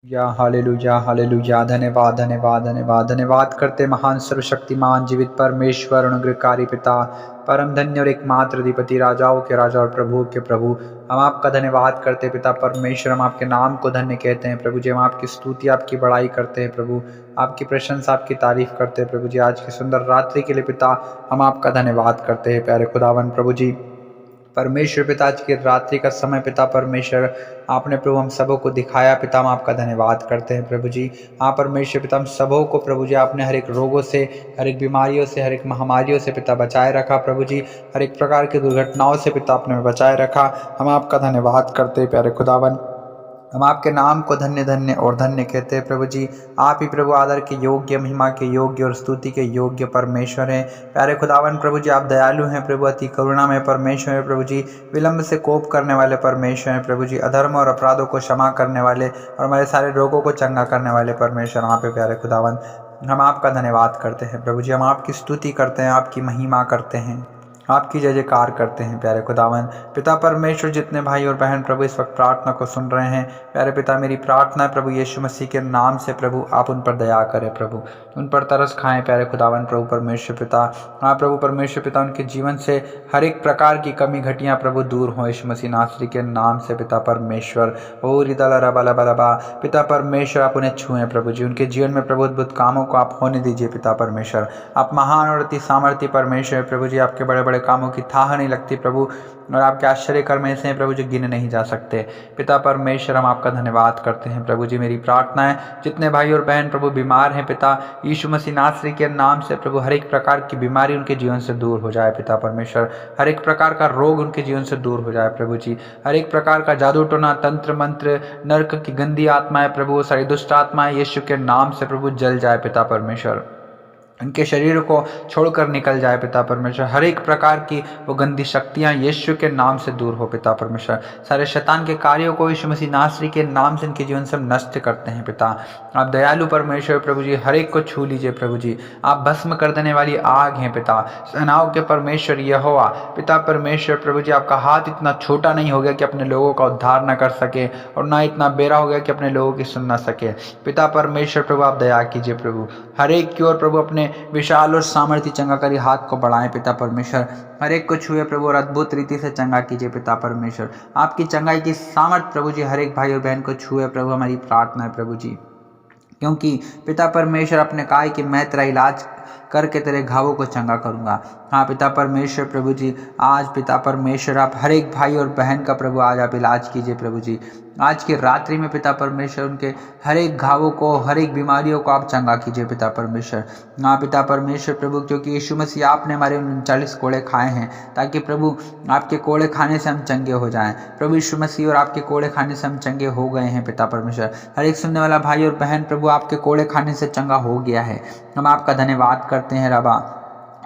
Hallelujah hallelujah. धन्यवाद धन्यवाद धन्यवाद धन्यवाद करते महान सर्वशक्तिमान जीवित परमेश्वर अनुग्रहकारी पिता, परम धन्य और एकमात्र अधिपति, राजाओं के राजा और प्रभु के प्रभु, हम आपका धन्यवाद करते पिता परमेश्वर। हम आपके नाम को धन्य कहते हैं प्रभु जी। हम आपकी स्तुति आपकी बड़ाई करते हैं प्रभु, आपकी प्रशंसा आपकी तारीफ करते हैं प्रभु जी। आज की सुंदर रात्रि के लिए पिता हम आपका धन्यवाद करते हैं प्यारे खुदावन प्रभु जी। परमेश्वर पिता, आज की रात्रि का समय पिता परमेश्वर आपने प्रभु हम सबों को दिखाया पिता, हम आपका धन्यवाद करते हैं प्रभु जी। हाँ परमेश्वर पिता, हम सबों को प्रभु जी आपने हर एक रोगों से, हर एक बीमारियों से, हर एक महामारियों से पिता बचाए रखा प्रभु जी। हर एक प्रकार की दुर्घटनाओं से पिता आपने बचाए रखा। हम आपका धन्यवाद करते हैं प्यारे खुदावन। हम आपके नाम को धन्य धन्य और धन्य कहते हैं प्रभु जी। आप ही प्रभु आदर के योग्य, महिमा के योग्य और स्तुति के योग्य परमेश्वर हैं प्यारे खुदावन प्रभु जी। आप दयालु हैं प्रभु, अति करुणा में परमेश्वर है प्रभु जी। विलंब से कोप करने वाले परमेश्वर हैं प्रभु जी। अधर्म और अपराधों को क्षमा करने वाले और हमारे सारे रोगों को चंगा करने वाले परमेश्वर आप है प्यारे खुदावन। हम आपका धन्यवाद करते हैं प्रभु जी। हम आपकी स्तुति करते हैं, आपकी महिमा करते हैं, आपकी जय जयकार करते हैं प्यारे खुदावन पिता परमेश्वर। जितने भाई और बहन प्रभु इस वक्त प्रार्थना को सुन रहे हैं प्यारे पिता, मेरी प्रार्थना है प्रभु यीशु मसीह के नाम से प्रभु आप उन पर दया करें प्रभु, उन पर तरस खाएं प्यारे खुदावन प्रभु परमेश्वर पिता। हाँ प्रभु परमेश्वर पिता, उनके जीवन से हर एक प्रकार की कमी घटियाँ प्रभु दूर हों यीशु मसीह नासरी के नाम से पिता परमेश्वर। ओ रिदला रबा बा पिता परमेश्वर, आप उन्हें छुएं प्रभु जी। उनके जीवन में प्रभु अद्भुत कामों को आप होने दीजिए पिता परमेश्वर। आप महान और अति सामर्थ्य परमेश्वर प्रभु जी। आपके बड़े बड़े कामों की थाह नहीं लगती प्रभु, और आपके आश्चर्य कर्म ऐसे हैं प्रभु जो गिने नहीं जा सकते पिता परमेश्वर। हम आपका धन्यवाद करते हैं प्रभु जी। मेरी प्रार्थना है जितने भाई और बहन प्रभु बीमार हैं पिता, यीशु मसीह नासरी के नाम से प्रभु हर एक प्रकार की बीमारी उनके जीवन से दूर हो जाए पिता परमेश्वर। हर एक प्रकार का रोग उनके जीवन से दूर हो जाए प्रभु जी। हर एक प्रकार का जादू टोना, तंत्र मंत्र, नरक की गंदी आत्माएं प्रभु, सारी दुष्ट आत्माएं यीशु के नाम से प्रभु जल जाए पिता परमेश्वर। उनके शरीर को छोड़कर निकल जाए पिता परमेश्वर। हर एक प्रकार की वो गंदी शक्तियां यीशु के नाम से दूर हो पिता परमेश्वर। सारे शैतान के कार्यों को यीशु मसीह नासरी के नाम से इनके जीवन से हम नष्ट करते हैं पिता। आप दयालु परमेश्वर प्रभु जी, हर एक को छू लीजिए प्रभु जी। आप भस्म कर देने वाली आग हैं पिता, सेनाओं के परमेश्वर यहोवा पिता परमेश्वर प्रभु जी। आपका हाथ इतना छोटा नहीं हो गया कि अपने लोगों का उद्धार न कर सके, और ना इतना बेरा हो गया कि अपने लोगों की सुन न सके पिता परमेश्वर प्रभु। आप दया कीजिए प्रभु, हर एक की ओर प्रभु अपने विशाल और सामर्थ्य चंगाकारी हाथ को बढ़ाएं पिता परमेश्वर। हर एक को छुए प्रभु और अद्भुत रीति से चंगा कीजिए पिता परमेश्वर। आपकी चंगाई की सामर्थ्य प्रभु जी हर एक भाई और बहन को छुए प्रभु, हमारी प्रार्थना है प्रभु जी। क्योंकि पिता परमेश्वर अपने कहा कि मैं तेरा इलाज करके तेरे घावों को चंगा करूंगा। हाँ पिता परमेश्वर प्रभु जी, आज पिता परमेश्वर आप हर एक भाई और बहन का प्रभु आज आप इलाज कीजिए प्रभु जी। आज की रात्रि में पिता परमेश्वर उनके हर एक घावों को, हर एक बीमारियों को आप चंगा कीजिए पिता परमेश्वर। हाँ पिता परमेश्वर प्रभु, क्योंकि यीशु मसीह आपने हमारे 39 कोड़े खाए हैं ताकि प्रभु आपके कोड़े खाने से हम चंगे हो जाएं प्रभु यीशु मसीह, और आपके कोड़े खाने से हम चंगे हो गए हैं पिता परमेश्वर। हर एक सुनने वाला भाई और बहन प्रभु आपके कोड़े खाने से चंगा हो गया है। हम आपका धन्यवाद करते हैं रबा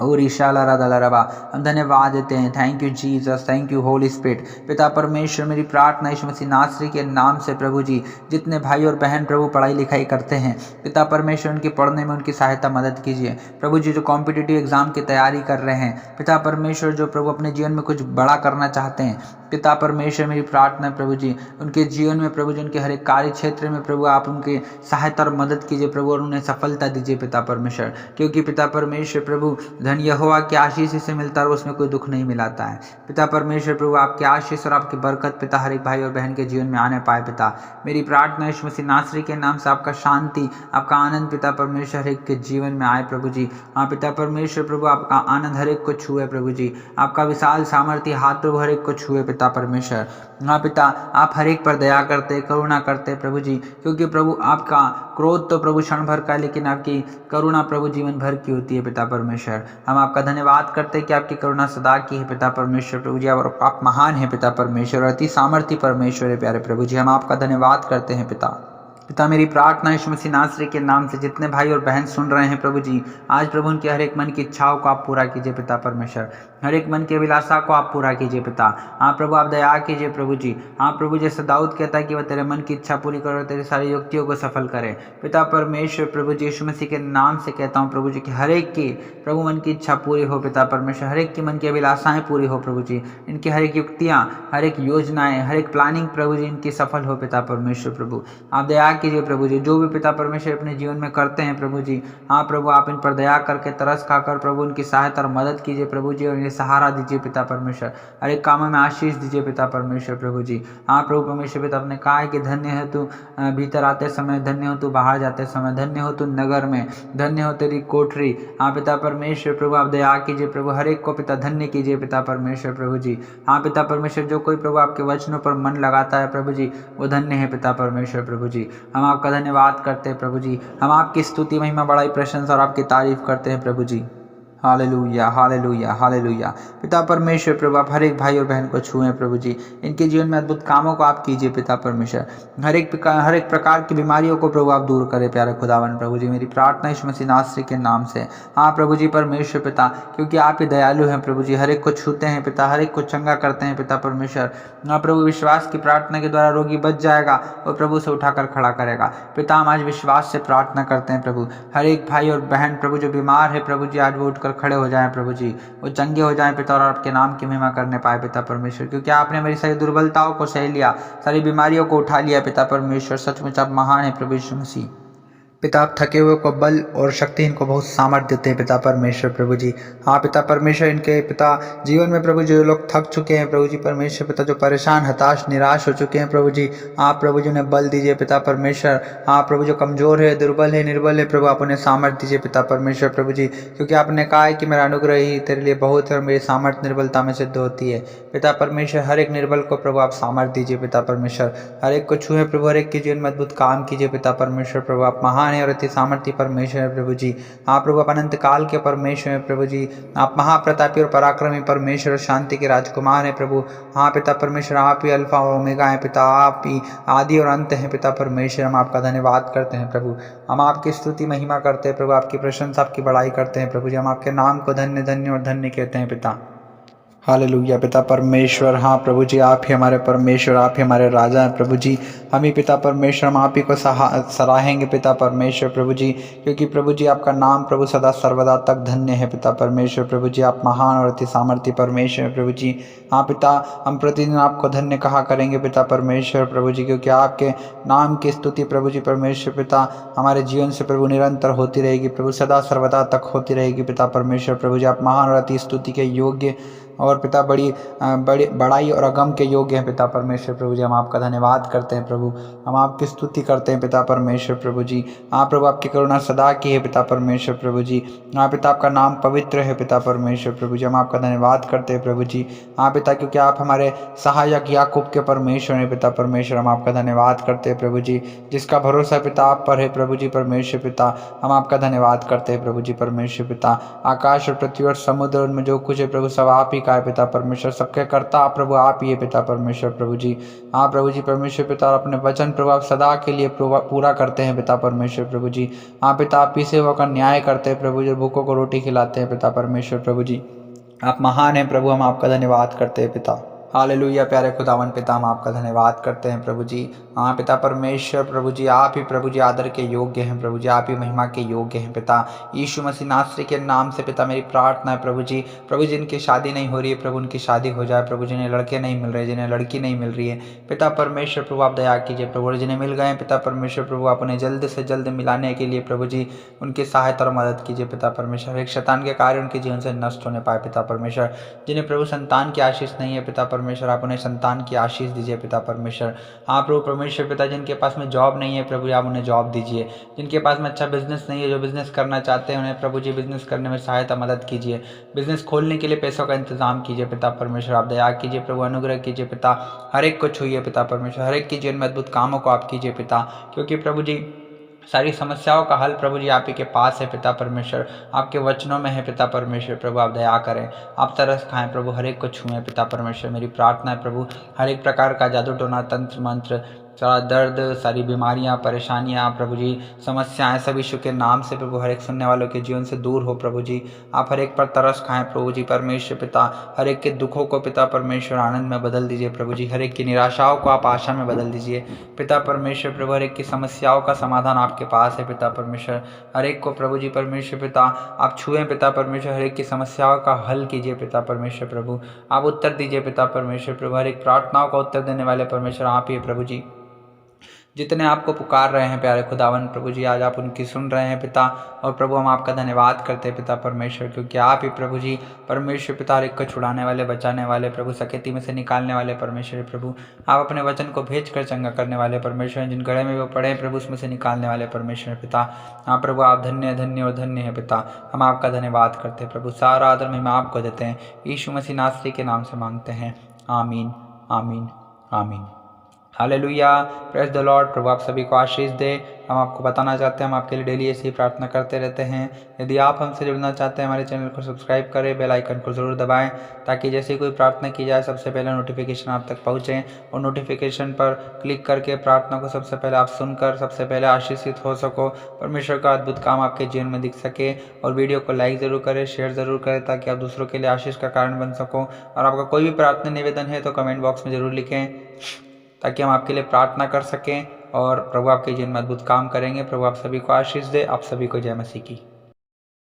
और ईशाला राधा रबा, हम धन्यवाद देते हैं। Thank you Jesus, thank you Holi spirit पिता परमेश्वर। मेरी प्रार्थना यीशु मसीह नासरी के नाम से प्रभु जी, जितने भाई और बहन प्रभु पढ़ाई लिखाई करते हैं पिता परमेश्वर, उनके पढ़ने में उनकी सहायता मदद कीजिए प्रभु जी। जो कॉम्पिटिटिव एग्जाम की तैयारी कर रहे हैं पिता परमेश्वर, जो प्रभु अपने जीवन में कुछ बड़ा करना चाहते हैं पिता परमेश्वर, मेरी प्रार्थना है प्रभु जी उनके जीवन में प्रभु जी, उनके हर एक कार्य क्षेत्र में प्रभु आप उनकी सहायता और मदद कीजिए प्रभु, और उन्हें सफलता दीजिए पिता परमेश्वर। क्योंकि पिता परमेश्वर प्रभु धन यहोवा की आशीष से मिलता है और उसमें कोई दुख नहीं मिलाता है पिता परमेश्वर प्रभु। आपकी आशीष और आपकी बरकत पिता हर एक भाई और बहन के जीवन में आने पाए पिता। मेरी प्रार्थना यीशु मसीह नासरी के नाम से आपका शांति, आपका आनंद पिता परमेश्वर हर एक के जीवन में आए प्रभु जी। हाँ पिता परमेश्वर प्रभु, आपका आनंद हर एक को छुए प्रभु जी। आपका विशाल सामर्थ्य हाथ प्रभु हर एक को छुए पिता परमेश्वर। हाँ पिता, आप हर एक पर दया करते, करुणा करते प्रभु जी। क्योंकि प्रभु आपका क्रोध तो प्रभु क्षण भर का, लेकिन आपकी करुणा प्रभु जीवन भर की होती है पिता परमेश्वर। हम आपका धन्यवाद करते हैं कि आपकी करुणा सदा की है पिता परमेश्वर प्रभु जी, और आप महान हैं पिता परमेश्वर, अति सामर्थ्य परमेश्वर है प्यारे प्रभु जी। हम आपका धन्यवाद करते हैं पिता। पिता मेरी प्रार्थना यीशु मसीह नासरी के नाम से जितने भाई और बहन सुन रहे हैं प्रभु जी, आज प्रभु उनके हर एक मन की इच्छाओं को आप पूरा कीजिए पिता परमेश्वर। हर एक मन की अभिलाषा को आप पूरा कीजिए पिता। हाँ प्रभु, आप दया कीजिए प्रभु जी। हाँ प्रभु, जैसे दाऊद कहता है कि वह तेरे मन की इच्छा पूरी करे और तेरी सारी युक्तियों को सफल करे पिता परमेश्वर प्रभु जी। यीशु मसीह के नाम से कहता हूँ प्रभु जी कि हर एक की प्रभु मन की इच्छा पूरी हो पिता परमेश्वर। हर एक की मन की अभिलाषाएं पूरी हो प्रभु जी। इनकी हर एक युक्तियाँ, हर एक योजनाएं, हर एक प्लानिंग प्रभु जी इनकी सफल हो पिता परमेश्वर प्रभु। आप दया कीजिए प्रभु जी। जो भी पिता परमेश्वर अपने जीवन में करते हैं प्रभु जी, हाँ प्रभु आप इन पर दया करके तरस खाकर प्रभु उनकी सहायता और मदद कीजिए प्रभु जी, और इन्हें सहारा दीजिए पिता परमेश्वर। हर एक कामों में आशीष दीजिए पिता परमेश्वर प्रभु जी। हाँ प्रभु परमेश्वर पिता, आपने कहा है कि धन्य है तू भीतर आते समय, धन्य हो तू बाहर जाते समय, धन्य हो तू नगर में, धन्य हो तेरी कोठरी। हाँ पिता परमेश्वर प्रभु आप दया कीजिए प्रभु, हर एक को पिता धन्य कीजिए पिता परमेश्वर प्रभु जी। हाँ पिता परमेश्वर, जो कोई प्रभु आपके वचनों पर मन लगाता है प्रभु जी, वो धन्य है पिता परमेश्वर प्रभु जी। हम आपका धन्यवाद करते हैं प्रभु जी, हम आपकी स्तुति महिमा बड़ाई प्रशंसा और आपकी तारीफ करते हैं प्रभु जी। Hallelujah hallelujah hallelujah. पिता परमेश्वर प्रभु आप हर एक भाई और बहन को छुएं प्रभु जी, इनके जीवन में अद्भुत कामों को आप कीजिए पिता परमेश्वर। हर एक प्रकार की बीमारियों को प्रभु आप दूर करें प्यारे खुदावन प्रभु जी। मेरी प्रार्थना यीशु मसीह नासरी के नाम से। हाँ प्रभु जी परमेश्वर पिता, क्योंकि आप ही दयालु हैं प्रभु जी, हर एक को छूते हैं पिता, हर एक को चंगा करते हैं पिता परमेश्वर। हाँ प्रभु, विश्वास की प्रार्थना के द्वारा रोगी बच जाएगा और प्रभु से उठाकर खड़ा करेगा पिता। हम आज विश्वास से प्रार्थना करते हैं प्रभु, हर एक भाई और बहन प्रभु जो बीमार है प्रभु जी, आज वो उठकर खड़े हो जाएं प्रभु जी, वो चंगे हो जाएं पिता, और आपके नाम की महिमा करने पाए पिता परमेश्वर। क्योंकि आपने मेरी सारी दुर्बलताओं को सह लिया, सारी बीमारियों को उठा लिया पिता परमेश्वर। सचमुच आप महान है प्रभु यीशु मसीह। पिता आप थके हुए को बल और शक्ति, इनको बहुत सामर्थ्य देते हैं पिता परमेश्वर प्रभु जी। हाँ पिता परमेश्वर, इनके पिता जीवन में प्रभु जो लोग थक चुके हैं प्रभु जी परमेश्वर पिता, जो परेशान हताश निराश हो चुके हैं प्रभु जी, आप प्रभु जी उन्हें बल दीजिए पिता परमेश्वर। हाँ प्रभु, जो कमजोर है, दुर्बल है, निर्बल है प्रभु, आप उन्हें सामर्थ्य दीजिए पिता परमेश्वर प्रभु जी। क्योंकि आपने कहा है कि मेरा अनुग्रह ही तेरे लिए बहुत है और मेरी सामर्थ्य निर्बलता में सिद्ध होती है पिता परमेश्वर। हर एक निर्बल को प्रभु आप सामर्थ्य दीजिए पिता परमेश्वर, हर एक को छुए प्रभु, हर एक के जीवन में अद्भुत काम कीजिए पिता परमेश्वर प्रभु। आप महान और अति सामर्थ्य परमेश्वर है प्रभु जी। आप प्रभु अनंत काल के परमेश्वर है प्रभु जी, आप महाप्रतापी और पराक्रमी परमेश्वर, शांति के राजकुमार है प्रभु। हाँ पिता परमेश्वर, आप ही अल्फा और ओमेगा है पिता, आप ही आदि और अंत है पिता परमेश्वर। हम आपका धन्यवाद करते हैं प्रभु, हम आपकी स्तुति महिमा करते हैं प्रभु, आपकी प्रशंसा आपकी बड़ाई करते हैं प्रभु जी। हम आपके नाम को धन्य धन्य और धन्य कहते हैं पिता। हालेलुया पिता परमेश्वर। हाँ प्रभु जी, आप ही हमारे परमेश्वर, आप ही हमारे राजा हैं प्रभु जी। हम ही पिता परमेश्वर, हम आप ही को सराहेंगे पिता परमेश्वर प्रभु जी, क्योंकि प्रभु जी आपका नाम प्रभु सदा सर्वदा तक धन्य है पिता परमेश्वर प्रभु जी। आप महान और अति सामर्थ्य परमेश्वर प्रभु जी। हाँ पिता, हम प्रतिदिन आपको धन्य कहा करेंगे पिता परमेश्वर प्रभु जी, क्योंकि आपके नाम की स्तुति प्रभु जी परमेश्वर पिता हमारे जीवन से प्रभु निरंतर होती रहेगी प्रभु, सदा सर्वदा तक होती रहेगी पिता परमेश्वर प्रभु जी। आप महान और अति स्तुति के योग्य और पिता बड़ाई और अगम के योग्य हैं पिता परमेश्वर प्रभु जी। हम आपका धन्यवाद करते हैं प्रभु, हम आपकी स्तुति करते हैं पिता परमेश्वर प्रभु जी। हाँ प्रभु, आपकी करुणा सदा की है पिता परमेश्वर प्रभु जी। हाँ पिता, आपका नाम पवित्र है पिता परमेश्वर प्रभु जी। हम आपका धन्यवाद करते हैं प्रभु जी। हाँ पिता, क्योंकि आप हमारे सहायक याकूब के परमेश्वर हैं पिता परमेश्वर। हम आपका धन्यवाद करते हैं प्रभु जी, जिसका भरोसा पिता आप पर है प्रभु जी परमेश्वर पिता। हम आपका धन्यवाद करते हैं प्रभु जी परमेश्वर पिता। आकाश और पृथ्वी और समुद्र, उनमें जो कुछ है प्रभु सब आप ही है पिता परमेश्वर। सबके कर्ता प्रभु आप ही है पिता परमेश्वर प्रभु जी। हाँ प्रभु जी परमेश्वर पिता, अपने वचन प्रभु आप सदा के लिए पूरा करते हैं पिता परमेश्वर प्रभु जी। हाँ पिता, आप ही से होकर न्याय करते हैं प्रभु जी, भूखों को रोटी खिलाते हैं पिता परमेश्वर प्रभु जी। आप महान हैं प्रभु, हम आपका धन्यवाद करते हैं पिता। हालेलुया प्यारे खुदावन पिता, हम आपका धन्यवाद करते हैं प्रभु जी। हाँ पिता परमेश्वर प्रभु जी, आप ही प्रभु जी आदर के योग्य हैं प्रभु जी, आप ही महिमा के योग्य हैं पिता। यीशु मसीह नासरी के नाम से पिता मेरी प्रार्थना है प्रभु जी। प्रभु जिनकी शादी नहीं हो रही है प्रभु, उनकी शादी हो जाए प्रभु। जिन्हें लड़के नहीं मिल रहे, जिन्हें लड़की नहीं मिल रही है पिता परमेश्वर प्रभु, आप दया कीजिए प्रभु। और जिन्हें मिल गए हैं पिता परमेश्वर प्रभु, आप उन्हें जल्द से जल्द मिलाने के लिए प्रभु जी उनकी सहायता और मदद कीजिए पिता परमेश्वर। एक शैतान के कार्य उनके जीवन से नष्ट होने पाए पिता परमेश्वर। जिन्हें प्रभु संतान की आशीष नहीं है पिता परमेश्वर, आप उन्हें संतान की आशीष दीजिए पिता परमेश्वर। हाँ प्रभु परमेश्वर पिता, जिनके पास में जॉब नहीं है प्रभु, आप उन्हें जॉब दीजिए। जिनके पास में अच्छा बिजनेस नहीं है, जो बिजनेस करना चाहते हैं, उन्हें प्रभु जी बिजनेस करने में सहायता मदद कीजिए। बिजनेस खोलने के लिए पैसों का इंतजाम कीजिए पिता परमेश्वर। आप दया कीजिए प्रभु, अनुग्रह कीजिए पिता। हर एक को छूइए पिता परमेश्वर, हर एक के जीवन में अद्भुत कामों को आप कीजिए पिता। क्योंकि प्रभु जी सारी समस्याओं का हल प्रभु जी आप ही के पास है पिता परमेश्वर, आपके वचनों में है पिता परमेश्वर प्रभु। आप दया करें, आप तरस खाएं प्रभु, हर एक को छुएं पिता परमेश्वर। मेरी प्रार्थना है प्रभु, हर एक प्रकार का जादू टोना तंत्र मंत्र, सारा दर्द, सारी बीमारियां, परेशानियां प्रभु जी, समस्याएं सब यीशु के नाम से प्रभु हर एक सुनने वालों के जीवन से दूर हो प्रभु जी। आप हर एक पर तरस खाएं प्रभु जी परमेश्वर पिता। हर एक के दुखों को पिता परमेश्वर आनंद में बदल दीजिए प्रभु जी। हर एक की निराशाओं को आप आशा में बदल दीजिए पिता परमेश्वर प्रभु। हर एक की समस्याओं का समाधान आपके पास है पिता परमेश्वर। हर एक को प्रभु जी परमेश्वर पिता आप छुएं पिता परमेश्वर। हर एक की समस्याओं का हल कीजिए पिता परमेश्वर प्रभु। आप उत्तर दीजिए पिता परमेश्वर प्रभु। हर एक प्रार्थनाओं का उत्तर देने वाले परमेश्वर आप ही प्रभु जी। जितने आपको पुकार रहे हैं प्यारे खुदावन प्रभु जी, आज आप उनकी सुन रहे हैं पिता। और प्रभु हम आपका धन्यवाद करते हैं पिता परमेश्वर, क्योंकि आप ही प्रभु जी परमेश्वर पिता हर एक को छुड़ाने वाले, बचाने वाले प्रभु, सकेती में से निकालने वाले परमेश्वर प्रभु। आप अपने वचन को भेज कर चंगा करने वाले परमेश्वर, जिन गड़े में वो पड़े हैं प्रभु उसमें से निकालने वाले परमेश्वर पिता। हाँ प्रभु, आप धन्य धन्य और धन्य है पिता। हम आपका धन्यवाद करते हैं प्रभु, सारा आदर महिमा आपको देते हैं। यीशु मसीह नासरी के नाम से मांगते हैं, आमीन आमीन आमीन। Hallelujah, praise the Lord. प्रभु आप सभी को आशीष दे। हम आपको बताना चाहते हैं, हम आपके लिए डेली ऐसी ही प्रार्थना करते रहते हैं। यदि आप हमसे जुड़ना चाहते हैं, हमारे चैनल को सब्सक्राइब करें, बेल आइकन को ज़रूर दबाएं, ताकि जैसे कोई प्रार्थना की जाए सबसे पहले नोटिफिकेशन आप तक पहुँचे। और नोटिफिकेशन पर क्लिक करके प्रार्थना को सबसे पहले आप सुनकर सबसे पहले आशीषित हो सको, परमेश्वर का अद्भुत काम आपके जीवन में दिख सके। और वीडियो को लाइक ज़रूर करें, शेयर ज़रूर करें, ताकि आप दूसरों के लिए आशीष का कारण बन सको। और आपका कोई भी प्रार्थना निवेदन है तो कमेंट बॉक्स में ज़रूर लिखें, ताकि हम आपके लिए प्रार्थना कर सकें और प्रभु आपके जीवन में अद्भुत काम करेंगे। प्रभु आप सभी को आशीष दे। आप सभी को जय मसीह की।